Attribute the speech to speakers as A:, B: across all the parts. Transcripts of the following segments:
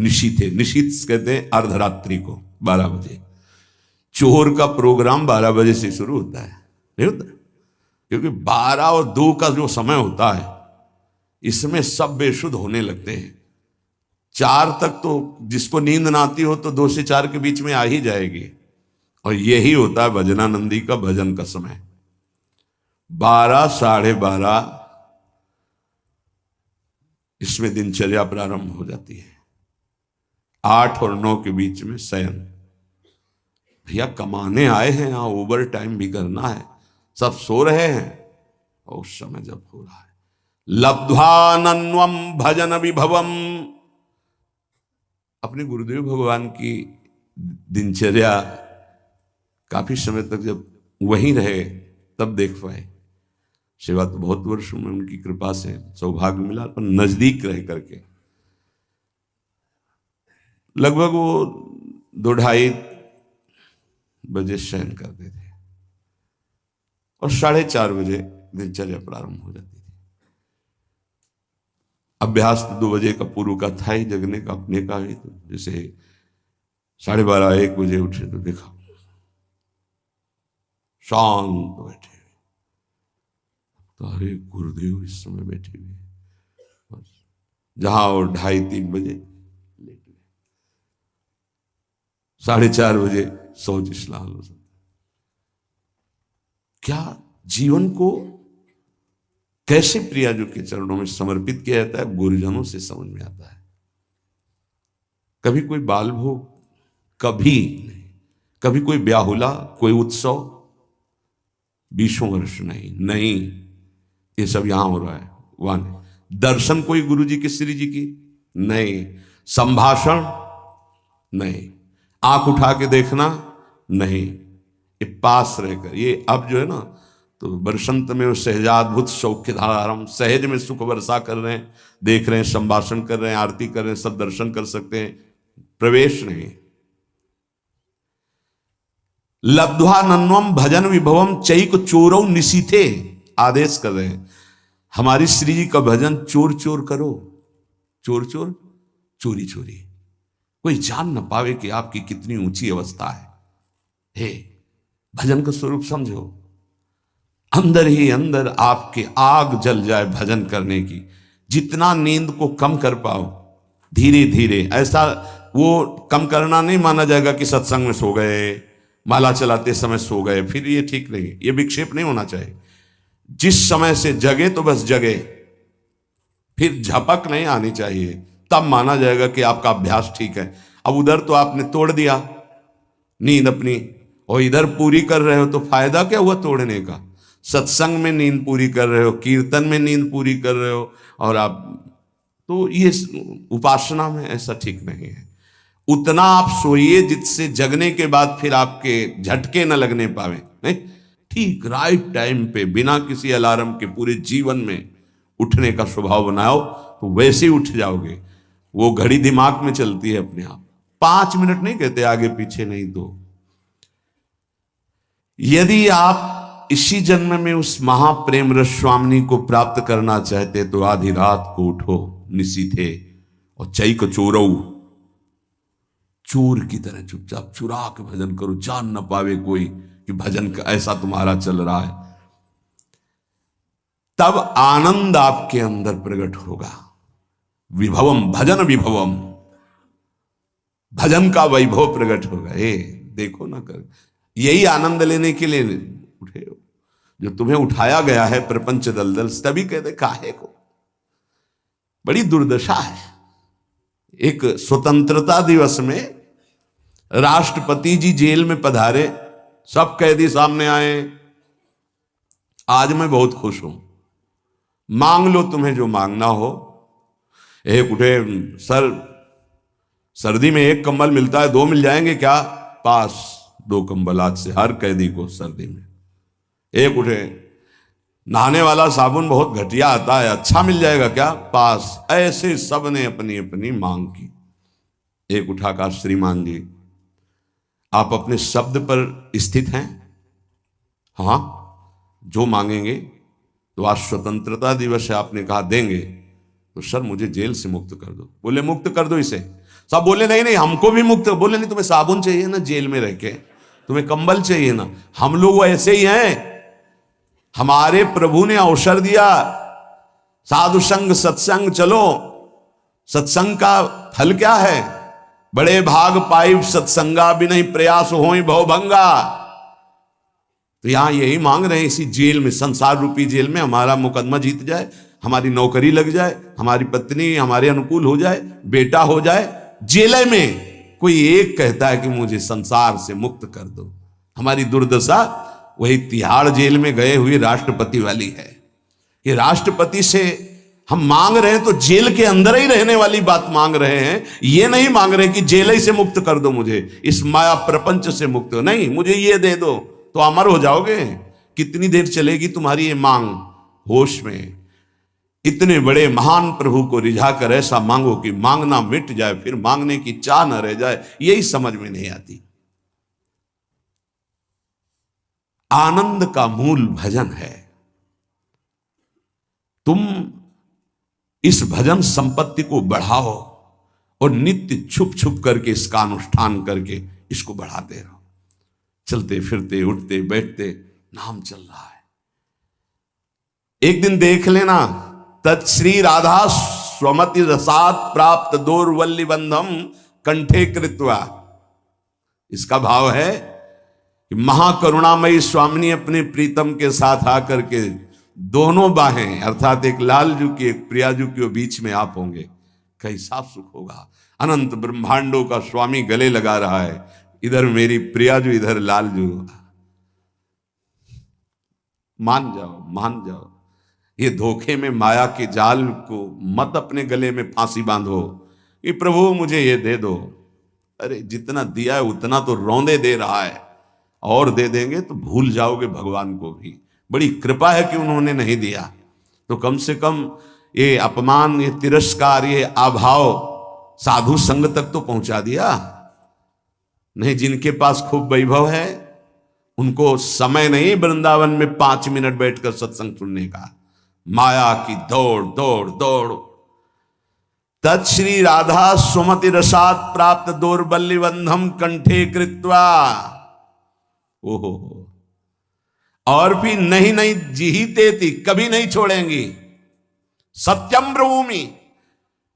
A: निशीथे, निशीथ कहते हैं अर्धरात्रि को, 12 बजे। चोर का प्रोग्राम 12 बजे से शुरू होता है, नहीं होता? क्योंकि 12 और 2 का जो समय होता है, इसमें सब बेशुद्ध होने लगते हैं। 4 तक तो जिसको नींद ना आती हो तो 2 से 4 के बीच में आ ही जाएगी। और यही होता है भजनानंदी का भजन का समय। 12, 12:30 इसमें दिनचर्या प्रारंभ हो जाती है। 8 और 9 के बीच में शयन। भैया कमाने आए हैं, यहां ओवर टाइम भी करना है, सब सो रहे हैं। और उस समय जब हो रहा है, लब्ध्वानन्वम भजन विभवम, अपने गुरुदेव भगवान की दिनचर्या काफी समय तक जब वहीं रहे तब देख पाए। सेवा तो बहुत वर्षों में उनकी कृपा से सौभाग्य मिला, पर नजदीक रह करके लगभग वो 2-2:30 बजे शयन करते थे और 4:30 बजे दिनचर्या प्रारंभ हो जाती थी। अभ्यास तो 2 बजे का पूर्व का था ही, जगने का अपने का ही। तो जैसे 12:30-1 बजे उठे तो देखा शांत बैठे, तो अरे गुरुदेव इस समय बैठे हुए, बस जहां और 2:30-3 बजे लेट गए, 4:30 बजे सोच स्नान हो सकता। क्या जीवन को कैसे प्रियाजू के चरणों में समर्पित किया जाता है, गुरुजनों से समझ में आता है। कभी कोई बाल भोग, कभी नहीं, कभी कोई ब्याहुला, कोई उत्सव, 20 वर्ष नहीं, ये सब यहां हो रहा है, वहां नहीं। दर्शन कोई गुरु जी के, श्री जी की नहीं, संभाषण नहीं, आंख उठा के देखना नहीं, ये पास रहकर, ये अब जो है ना, तो बरसंत में सहजाद्भुत सौख्य धारारम, सहज में सुख वर्षा कर रहे हैं, देख रहे हैं, संभाषण कर रहे हैं, आरती कर रहे हैं, सब दर्शन कर सकते हैं, प्रवेश नहीं। लब्ध्वा नन्वम भजन विभवम चैक चोरौ निशीथे, आदेश कर रहे हैं हमारी श्री जी का भजन चोर चोर करो, चोर चोर, चोरी चोरी, कोई जान न पावे कि आपकी कितनी ऊंची अवस्था है। हे भजन का स्वरूप समझो, अंदर ही अंदर आपके आग जल जाए भजन करने की। जितना नींद को कम कर पाओ धीरे धीरे, ऐसा वो कम करना नहीं माना जाएगा कि सत्संग में सो गए, माला चलाते समय सो गए, फिर ये ठीक नहीं, ये विक्षेप नहीं होना चाहिए। जिस समय से जगे तो बस जगे, फिर झपक नहीं आनी चाहिए, तब माना जाएगा कि आपका अभ्यास ठीक है। अब उधर तो आपने तोड़ दिया नींद अपनी, और इधर पूरी कर रहे हो, तो फायदा क्या हुआ तोड़ने का? सत्संग में नींद पूरी कर रहे हो, कीर्तन में नींद पूरी कर रहे हो, और आप तो ये उपासना में ऐसा ठीक नहीं है। उतना आप सोइए जिससे जगने के बाद फिर आपके झटके न लगने पावे। नहीं, ठीक राइट टाइम पे बिना किसी अलार्म के पूरे जीवन में उठने का स्वभाव बनाओ, तो वैसे ही उठ जाओगे। वो घड़ी दिमाग में चलती है अपने आप, 5 मिनट नहीं कहते आगे पीछे नहीं। तो यदि आप इसी जन्म में उस महाप्रेम रस स्वामिनी को प्राप्त करना चाहते तो आधी रात को उठो निशीथे और चैक चोरौ, चोर की तरह चुपचाप चुरा के भजन करो, जान न पावे कोई कि भजन का ऐसा तुम्हारा चल रहा है। तब आनंद आपके अंदर प्रकट होगा। विभवम, भजन विभवम, भजन का वैभव प्रकट होगा। ए देखो ना कर, यही आनंद लेने के लिए उठे हो, जो तुम्हें उठाया गया है प्रपंच दलदल, तभी कहते काहे को। बड़ी दुर्दशा है। एक स्वतंत्रता दिवस में राष्ट्रपति जी जेल में पधारे, सब कैदी सामने आए। आज मैं बहुत खुश हूं, मांग लो तुम्हें जो मांगना हो। एक उठे, सर सर्दी में 1 कंबल मिलता है, 2 मिल जाएंगे क्या? पास, 2 कंबल आज से हर कैदी को सर्दी में। एक उठे, नहाने वाला साबुन बहुत घटिया आता है, अच्छा मिल जाएगा क्या? पास। ऐसे सब ने अपनी अपनी मांग की। एक उठा कहा, श्रीमान जी आप अपने शब्द पर स्थित हैं? हाँ, जो मांगेंगे। तो आज स्वतंत्रता दिवस है, आपने कहा देंगे, तो सर मुझे जेल से मुक्त कर दो। बोले मुक्त कर दो इसे। सब बोले नहीं नहीं हमको भी मुक्त, बोले नहीं तुम्हें साबुन चाहिए ना जेल में रह के, तुम्हें कंबल चाहिए ना, हम लोग ऐसे ही हैं। हमारे प्रभु ने अवसर दिया, साधु संग सत्संग चलो, सत्संग का फल क्या है, बड़े भाग पाई सत्संगा भी नहीं प्रयास होई भवभंगा। तो यहां यही मांग रहे हैं, इसी जेल में, संसार रूपी जेल में हमारा मुकदमा जीत जाए, हमारी नौकरी लग जाए, हमारी पत्नी हमारे अनुकूल हो जाए, बेटा हो जाए। जेल में कोई एक कहता है कि मुझे संसार से मुक्त कर दो। हमारी दुर्दशा वही तिहाड़ जेल में गए हुए राष्ट्रपति वाली है। ये राष्ट्रपति से हम मांग रहे हैं तो जेल के अंदर ही रहने वाली बात मांग रहे हैं, ये नहीं मांग रहे कि जेल ही से मुक्त कर दो मुझे, इस माया प्रपंच से मुक्त हो, नहीं मुझे ये दे दो तो अमर हो जाओगे। कितनी देर चलेगी तुम्हारी ये मांग? होश में इतने बड़े महान प्रभु को रिझा कर ऐसा मांगो कि मांगना मिट जाए, फिर मांगने की चाह न रह जाए, यही समझ में नहीं आती। आनंद का मूल भजन है। तुम इस भजन संपत्ति को बढ़ाओ और नित्य छुप छुप करके इसका अनुष्ठान करके इसको बढ़ाते रहो। चलते फिरते उठते बैठते नाम चल रहा है। एक दिन देख लेना, तत्श्री राधा स्वमति रसात प्राप्त दोर्वल्ली बंधम कंठे कृत्वा। इसका भाव है कि महाकरुणामयी स्वामिनी अपने प्रीतम के साथ आकर के दोनों बाहें अर्थात एक लालजू की एक प्रियाजू के बीच में आप होंगे, कैसा सुख होगा। अनंत ब्रह्मांडों का स्वामी गले लगा रहा है, इधर मेरी प्रियाजू इधर लालजू। मान जाओ मान जाओ, ये धोखे में माया के जाल को मत अपने गले में फांसी बांधो कि प्रभु मुझे ये दे दो। अरे जितना दिया है उतना तो रौंदे दे रहा है, और दे देंगे तो भूल जाओगे भगवान को भी। बड़ी कृपा है कि उन्होंने नहीं दिया, तो कम से कम ये अपमान, ये तिरस्कार, ये अभाव साधु संग तक तो पहुंचा दिया। नहीं, जिनके पास खूब वैभव है उनको समय नहीं वृंदावन में 5 मिनट बैठकर सत्संग सुनने का। माया की दौड़ दौड़ दौड़। तत्श्री राधा सुमति रसात प्राप्त दौर्बल्य बंधम कंठे कृत्वा। ओहो, और भी नहीं नहीं जीते थी, कभी नहीं छोड़ेंगी। सत्यम ब्रवीमि,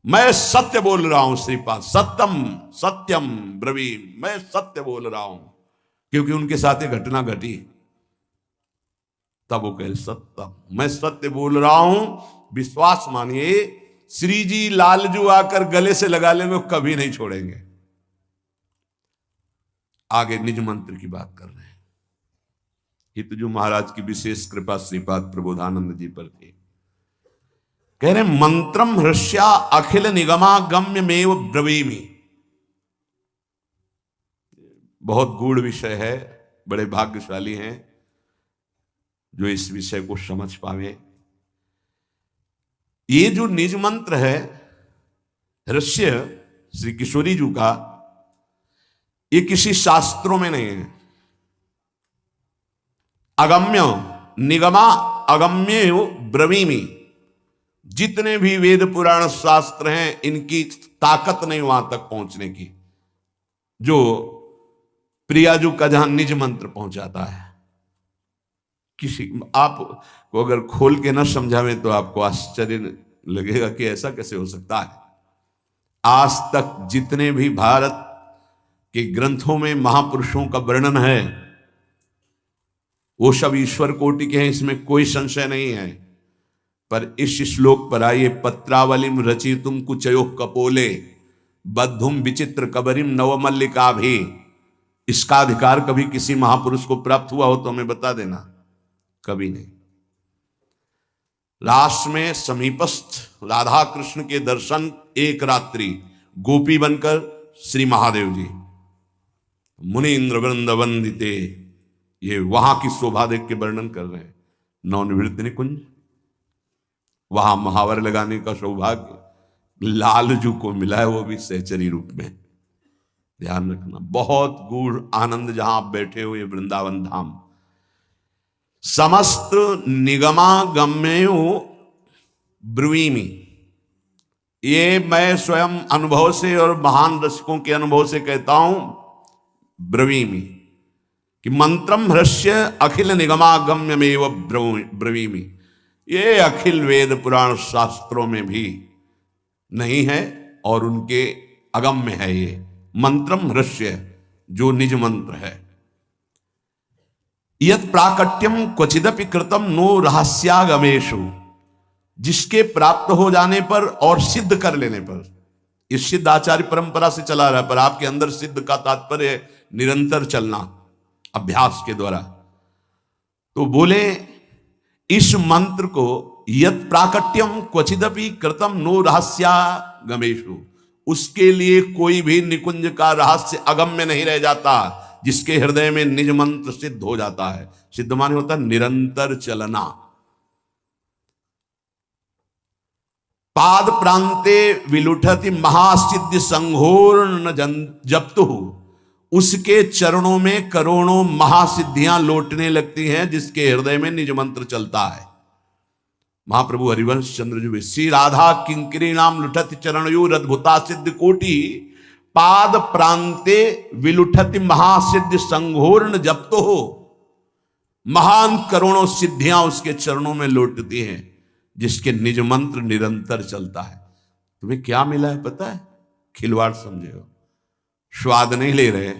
A: मैं सत्य बोल रहा हूं श्रीपाद, सत्यम सत्यम ब्रवीमि, मैं सत्य बोल रहा हूं। क्योंकि उनके साथ ये घटना घटी, तब वो कहे सत्यम, मैं सत्य बोल रहा हूं। विश्वास मानिए, श्री जी लालजू आकर गले से लगा लेंगे, कभी नहीं छोड़ेंगे। आगे निज मंत्र की बात कर रहे हैं। हितजू महाराज की विशेष कृपा श्रीपाद प्रबोधानंद जी पर थी। कह रहे मंत्रम हृष्या अखिल निगमागम्य मेव ब्रवीमि। बहुत गूढ़ विषय है, बड़े भाग्यशाली हैं जो इस विषय को समझ पावे। ये जो निज मंत्र है हृष्य श्री किशोरी जी का, ये किसी शास्त्रों में नहीं है। अगम्य निगमा अगम्य ब्रवीमि, जितने भी वेद पुराण शास्त्र हैं इनकी ताकत नहीं वहां तक पहुंचने की, जो प्रियाजू का जहां निज मंत्र पहुंचाता है। किसी आप को अगर खोल के न समझावे तो आपको आश्चर्य लगेगा कि ऐसा कैसे हो सकता है। आज तक जितने भी भारत के ग्रंथों में महापुरुषों का वर्णन है वो सब ईश्वर कोटि के हैं, इसमें कोई संशय नहीं है। पर इस श्लोक पर आइए, पत्रावलिम रचितुम कुचयो कपोले बद्धुम विचित्र कबरिम नवमल्लिका भी। इसका अधिकार कभी किसी महापुरुष को प्राप्त हुआ हो तो हमें बता देना। कभी नहीं। रास में समीपस्थ राधा कृष्ण के दर्शन, एक रात्रि गोपी बनकर श्री महादेव जी मुनीन्द्र वृंद वंदिते, ये वहां की शोभा देख के वर्णन कर रहे हैं। नवनिवृत्त निकुंज, वहां महावर लगाने का सौभाग्य लालजू को मिला है, वो भी सहचरी रूप में। ध्यान रखना, बहुत गूढ़ आनंद जहां आप बैठे हुए वृंदावन धाम। समस्त निगमागम्यो ब्रवीमि, ये मैं स्वयं अनुभव से और महान रसिकों के अनुभव से कहता हूं, ब्रवीमि कि मंत्रम हृष्य अखिल निगमागम्यमेव ब्रवीमि। ये अखिल वेद पुराण शास्त्रों में भी नहीं है और उनके अगम्य है। ये मंत्रम हृष्य जो निज मंत्र है, यत प्राकट्यम क्वचिदपि कृतम नो रहस्यागमेशु, जिसके प्राप्त हो जाने पर और सिद्ध कर लेने पर, इस सिद्ध आचार्य परंपरा से चला रहा है, पर आपके अंदर सिद्ध का तात्पर्य निरंतर चलना अभ्यास के द्वारा। तो बोले इस मंत्र को यत प्राकट्यम क्वचिदपि कृतम नो रहस्यागमेशु, उसके लिए कोई भी निकुंज का रहस्य अगम्य नहीं रह जाता, जिसके हृदय में निज मंत्र सिद्ध हो जाता है। सिद्ध माने होता निरंतर चलना। पाद प्रांते विलुठति महासिद्धि संघोर्ण जप्तु, उसके चरणों में करोड़ों महासिद्धियां लौटने लगती हैं, जिसके हृदय में निज मंत्र चलता है। महाप्रभु हरिवंश चंद्र जी, श्री राधा किंकरी नाम लुठति चरणयोर अद्भुता सिद्ध कोटि, पाद प्रांते विलुठति महासिद्धि संघोर्ण जप्तो हो, महान करोड़ों सिद्धियां उसके चरणों में लौटती हैं, जिसके निज मंत्र निरंतर चलता है। तुम्हें क्या मिला है पता है? खिलवाड़ समझे हो, स्वाद नहीं ले रहे,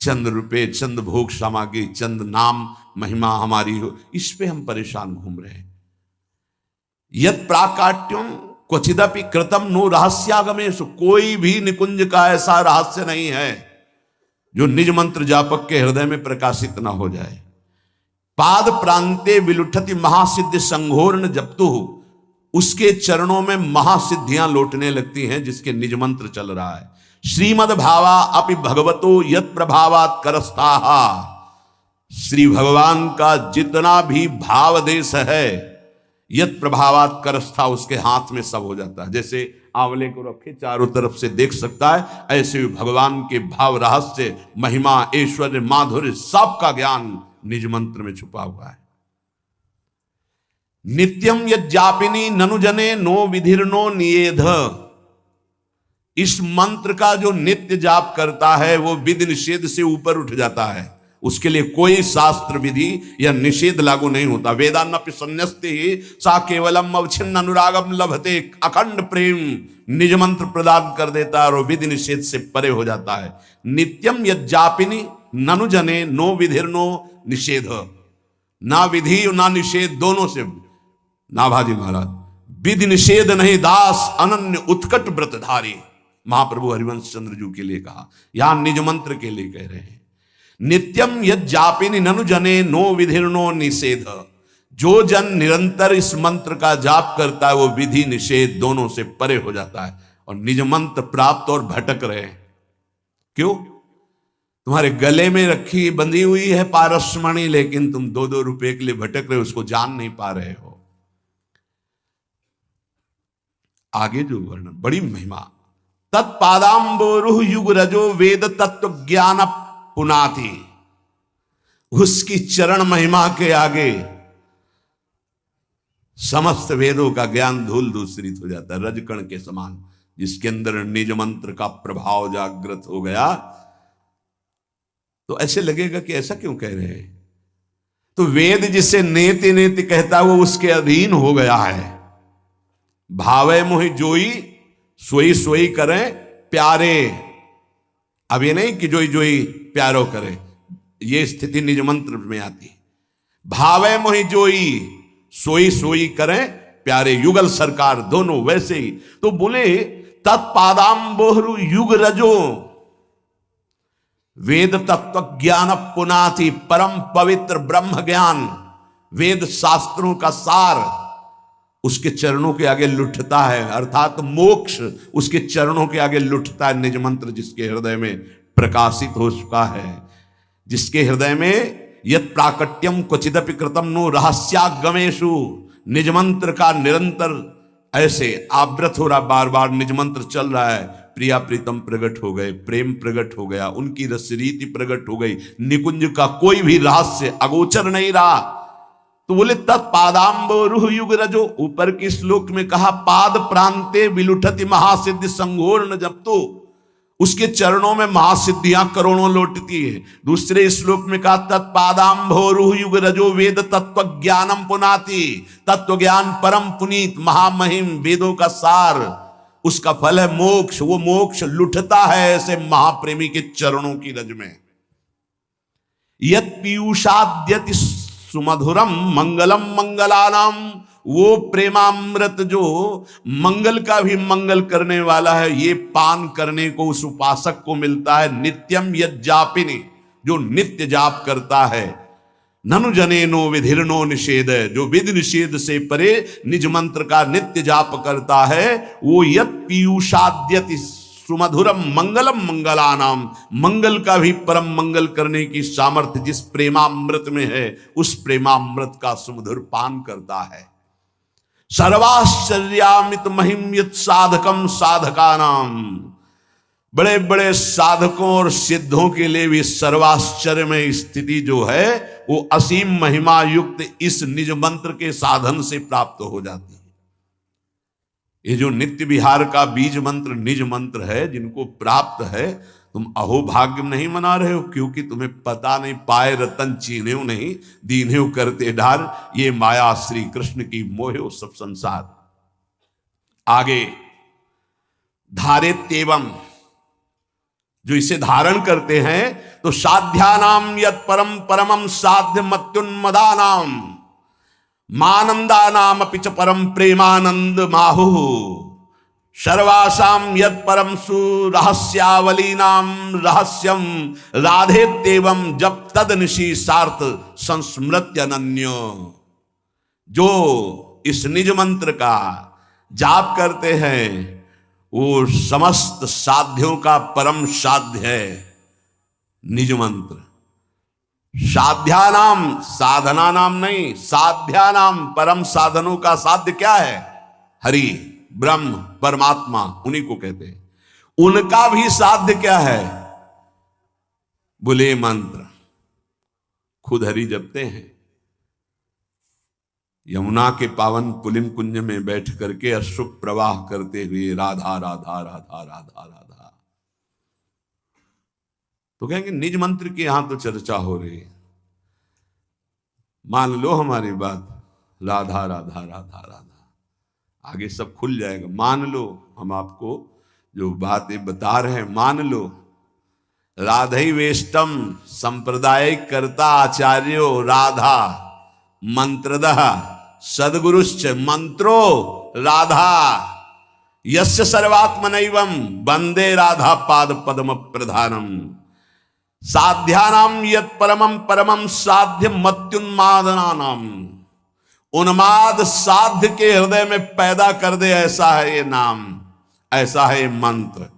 A: चंद रुपए, चंद भोग सामग्री, चंद नाम महिमा हमारी हो, इस पे हम परेशान घूम रहे हैं। यत प्राकाट्यम क्वचिदपि कृतम नो रहस्यागमेशु, कोई भी निकुंज का ऐसा रहस्य नहीं है जो निज मंत्र जापक के हृदय में प्रकाशित ना हो जाए। पाद प्रांते विलुठति महासिद्धि संघोर्ण जप्तु, उसके चरणों में महासिद्धियां लौटने लगती हैं, जिसके निज मंत्र चल रहा है। श्रीमद भावा अपि भगवतो यत प्रभावात करस्ताहा, श्री भगवान का जितना भी भाव देश है, यत प्रभावात करस्था, उसके हाथ में सब हो जाता है। जैसे आंवले को रखे चारों तरफ से देख सकता है, ऐसे भी भगवान के भाव, रहस्य, महिमा, ऐश्वर्य, माधुर्य, सब का ज्ञान निज मंत्र में छुपा हुआ है। नित्यम यज्जापिनी ननु जने नो विधिर्नो नियेध, इस मंत्र का जो नित्य जाप करता है वो विधि निषेध से ऊपर उठ जाता है, उसके लिए कोई शास्त्र विधि या निषेध लागू नहीं होता। वेदान्नपि संन्यस्ते सा केवलम अवच्छिन्न अनुरागम लभते, अखंड प्रेम निज मंत्र प्रदान कर देता है और विधि निषेध से परे हो जाता है। नित्यम यज्जापिनी ननु जने नो विधिर्नो निषेध, ना विधि ना निषेध, दोनों से नाभाजी महाराज, विधि निषेध नहीं दास अनन्य उत्कट व्रतधारी, महाप्रभु हरिवंश चंद्र जी के लिए कहा, यहां निज मंत्र के लिए कह रहे हैं। नित्यम यज्जापिनी ननु जने नो विधिर्नो निषेध, जो जन निरंतर इस मंत्र का जाप करता है वो विधि निषेध दोनों से परे हो जाता है और निज मंत्र प्राप्त और भटक रहे हैं। क्यों? तुम्हारे गले में रखी बंधी हुई है पारसमणि, लेकिन तुम 2-2 रुपए के लिए भटक रहे हो, उसको जान नहीं पा रहे हो। आगे जो वर्णन, बड़ी महिमा, तत्पादाम्बोरुह युग रजो वेद तत्व ज्ञान पुनाति, उसकी चरण महिमा के आगे समस्त वेदों का ज्ञान धूल धूसरित हो जाता है, रजकण के समान। जिसके अंदर निज मंत्र का प्रभाव जागृत हो गया तो ऐसे लगेगा कि ऐसा क्यों कह रहे हैं। तो वेद जिसे नेति नेति कहता है वो उसके अधीन हो गया है। भावे मोहि जोई सोई सोई करें प्यारे, अब ये नहीं कि जोई जोई प्यारो करे, ये स्थिति निज मंत्र में आती। भावे मोहि जोई सोई सोई करें प्यारे, युगल सरकार दोनों वैसे ही। तो बोले तत्पादाम्बोहरु युग रजो वेद तत्व ज्ञान पुनाति, परम पवित्र ब्रह्म ज्ञान, वेद शास्त्रों का सार उसके चरणों के आगे लुटता है, अर्थात मोक्ष उसके चरणों के आगे लुटता है। निज मंत्र जिसके हृदय में प्रकाशित हो चुका है, जिसके हृदय में यत प्राकट्यम क्वचिदपि कृतम नो रहस्यागमेशु, निज मंत्र का निरंतर ऐसे आवृत हो रहा, बार बार निज मंत्र चल रहा है। प्रिया प्रीतम प्रकट हो गए, प्रेम प्रकट हो गया, उनकी रस रीति प्रकट हो गई, निकुंज का कोई भी रहस्य अगोचर नहीं रहा। तो बोले तत्पादाम्बोरुह युग रजो, ऊपर के श्लोक में कहा पाद प्रांते विलुठति महासिद्धि संघोर जब, तो उसके चरणों में महासिद्धियां करोड़ों लौटती है। दूसरे श्लोक में कहा तत्पादाम्भोरुह युग रजो वेद तत्व ज्ञानम पुनाति, तत्व ज्ञान परम पुनीत महामहिम वेदों का सार, उसका फल है मोक्ष। वो मोक्ष लुटता है ऐसे महाप्रेमी के चरणों की रज में। यत् पीयूषाद्यति सुमधुरम मंगलम मंगलानाम, वो प्रेमामृत जो मंगल का भी मंगल करने वाला है, ये पान करने को उस उपासक को मिलता है। नित्यम यत् जापिनी, जो नित्य जाप करता है। ननु जनेनो विधिर्नो निषेध, जो विधि निषेध से परे निज मंत्र का नित्य जाप करता है, वो यत् पीयूषाद्यति सुमधुरम मंगलम मंगलानाम, मंगल का भी परम मंगल करने की सामर्थ्य जिस प्रेमामृत में है, उस प्रेमामृत का सुमधुर पान करता है। सर्वाश्चर्यामित महिम यत् साधकम साधकानाम, बड़े बड़े साधकों और सिद्धों के लिए भी सर्वाश्चर्य में स्थिति जो है वो असीम महिमा युक्त इस निज मंत्र के साधन से प्राप्त हो जाती है। ये जो नित्य विहार का बीज मंत्र निज मंत्र है, जिनको प्राप्त है, तुम अहोभाग्य नहीं मना रहे हो, क्योंकि तुम्हें पता नहीं पाए रतन चीन्हेव नहीं, दीन्हेव करते ढार, ये माया श्री कृष्ण की मोहे सब संसार। आगे धारित एवं, जो इसे धारण करते हैं, तो साध्यानाम यत् परम परमम साध्य मत्युन्मदानाम मानंदानाम अपि च परम प्रेमानंद माहु, सर्वासाम यत् परम सुरहस्यावलीनाम रहस्यम राधेत्येवं जब तद निशि सार्थ संस्मृत्य अनन्यो, जो इस निज मंत्र का जाप करते हैं वो समस्त साध्यों का परम साध्य है निज मंत्र। साध्यानाम, साधना नाम नहीं, साध्यानाम, परम साधनों का साध्य क्या है? हरि, ब्रह्म, परमात्मा, उन्हीं को कहते हैं। उनका भी साध्य क्या है? बोले मंत्र। खुद हरि जपते हैं, यमुना के पावन पुलिन कुंज में बैठ करके अश्रुक प्रवाह करते हुए राधा राधा राधा राधा राधा। तो कहेंगे निज मंत्र की यहां तो चर्चा हो रही है, मान लो हमारी बात, राधा राधा राधा राधा, आगे सब खुल जाएगा। मान लो, हम आपको जो बातें बता रहे हैं मान लो। राधैवेष्टम संप्रदायिक कर्ता आचार्यो राधा मंत्रदः सद्गुरुश्च मंत्रो राधा यस्य सर्वात्मनैवं वंदे राधा पाद पद्म प्रधानम। साध्यानाम यत् परमम परमम साध्य मत्युन्मादनानाम, उन्माद साध्य के हृदय में पैदा कर दे, ऐसा है ये नाम, ऐसा है ये मंत्र।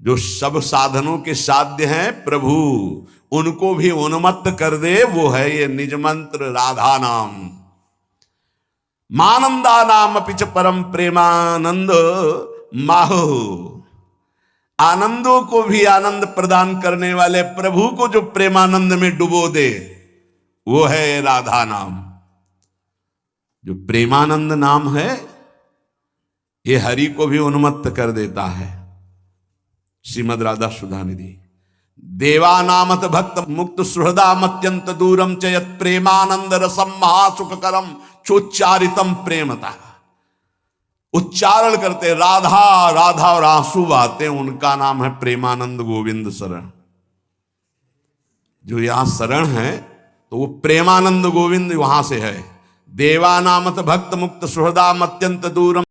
A: जो सब साधनों के साध्य हैं प्रभु, उनको भी उन्मत्त कर दे, वो है ये निज मंत्र राधा नाम। मानंदा नाम अपि च परम प्रेमानंद माहु, आनंदों को भी आनंद प्रदान करने वाले प्रभु को जो प्रेमानंद में डुबो दे, वो है राधा नाम। जो प्रेमानंद नाम है ये हरि को भी उन्मत्त कर देता है। श्रीमद राधा सुधा निधि। देवानामत भक्त मुक्त सुहृदाम अत्यंत दूरम च यत् प्रेमानंद रसम महासुखकरम चोच्चारितम प्रेमता। उच्चारण करते राधा राधा और आंसू बहाते, उनका नाम है प्रेमानंद गोविंद शरण। जो यहां शरण है तो वो प्रेमानंद गोविंद वहां से है। देवानामत भक्त मुक्त सुहृदाम अत्यंत दूरम